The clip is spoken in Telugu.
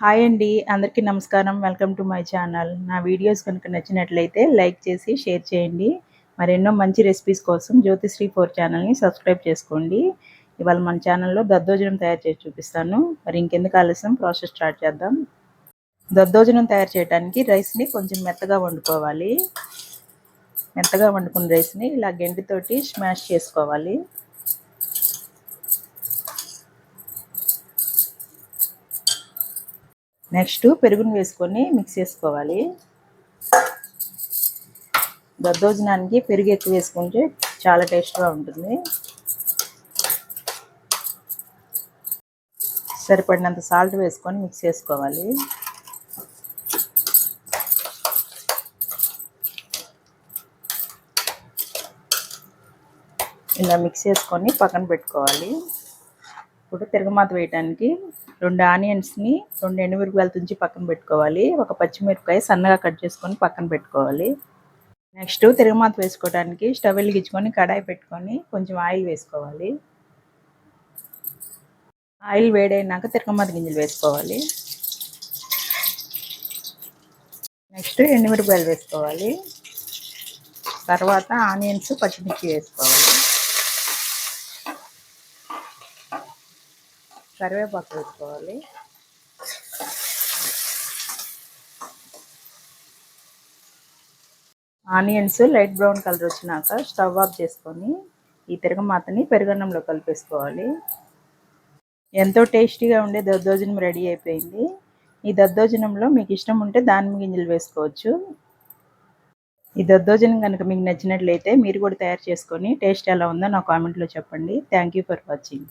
హాయ్ అండి. అందరికీ నమస్కారం. Welcome to my channel. నా వీడియోస్ కనుక నచ్చినట్లయితే లైక్ చేసి షేర్ చేయండి. మరెన్నో మంచి రెసిపీస్ కోసం జ్యోతిశ్రీ 4 ఛానల్‌ని సబ్స్క్రైబ్ చేసుకోండి. ఇవాళ మన ఛానల్‌లో దద్దోజనం తయారు చేసి చూపిస్తాను. మరి ఇంకెందుకు ఆలస్యం ప్రాసెస్ స్టార్ట్ చేద్దాం. దద్దోజనం తయారు చేయడానికి రైస్‌ని కొంచెం మెత్తగా వండుకోవాలి. మెత్తగా వండుకున్న రైస్‌ని ఇలా గెంటితోటి స్మాష్ చేసుకోవాలి. నెక్స్ట్ పెరుగుని వేసుకొని మిక్స్ చేసుకోవాలి. దద్దోజనానికి పెరుగు ఎక్కువ వేసుకుంటే చాలా టేస్ట్గా ఉంటుంది. సరిపడినంత సాల్ట్ వేసుకొని మిక్స్ చేసుకోవాలి. ఇలా మిక్స్ చేసుకొని పక్కన పెట్టుకోవాలి. ఇప్పుడు తిరగమాత వేయడానికి 2 ఆనియన్స్ని 2 ఎండుమిరపకాయలు తుంచి పక్కన పెట్టుకోవాలి. ఒక పచ్చిమిరపకాయ సన్నగా కట్ చేసుకొని పక్కన పెట్టుకోవాలి. నెక్స్ట్ తిరగమాత వేసుకోవడానికి స్టవ్ వెలిగించుకొని కడాయి పెట్టుకొని కొంచెం ఆయిల్ వేసుకోవాలి. ఆయిల్ వేడైనాక తిరగమాత గింజలు వేసుకోవాలి. నెక్స్ట్ ఎండుమిరపకాయలు వేసుకోవాలి. తర్వాత ఆనియన్స్ పచ్చిమిర్చి వేసుకోవాలి. కరివేపాకు వేసుకోవాలి. ఆనియన్స్ లైట్ బ్రౌన్ కలర్ వచ్చినాక స్టవ్ ఆఫ్ చేసుకొని ఈ తిరగమాతని పెరుగన్నంలో కలిపేసుకోవాలి. ఎంతో టేస్టీగా ఉండే దద్దోజనం రెడీ అయిపోయింది. ఈ దద్దోజనంలో మీకు ఇష్టం ఉంటే దానిమ్మ గింజలు వేసుకోవచ్చు. ఈ దద్దోజనం కనుక మీకు నచ్చినట్లయితే మీరు కూడా తయారు చేసుకొని టేస్ట్ ఎలా ఉందో నా కామెంట్లో చెప్పండి. Thank you for watching.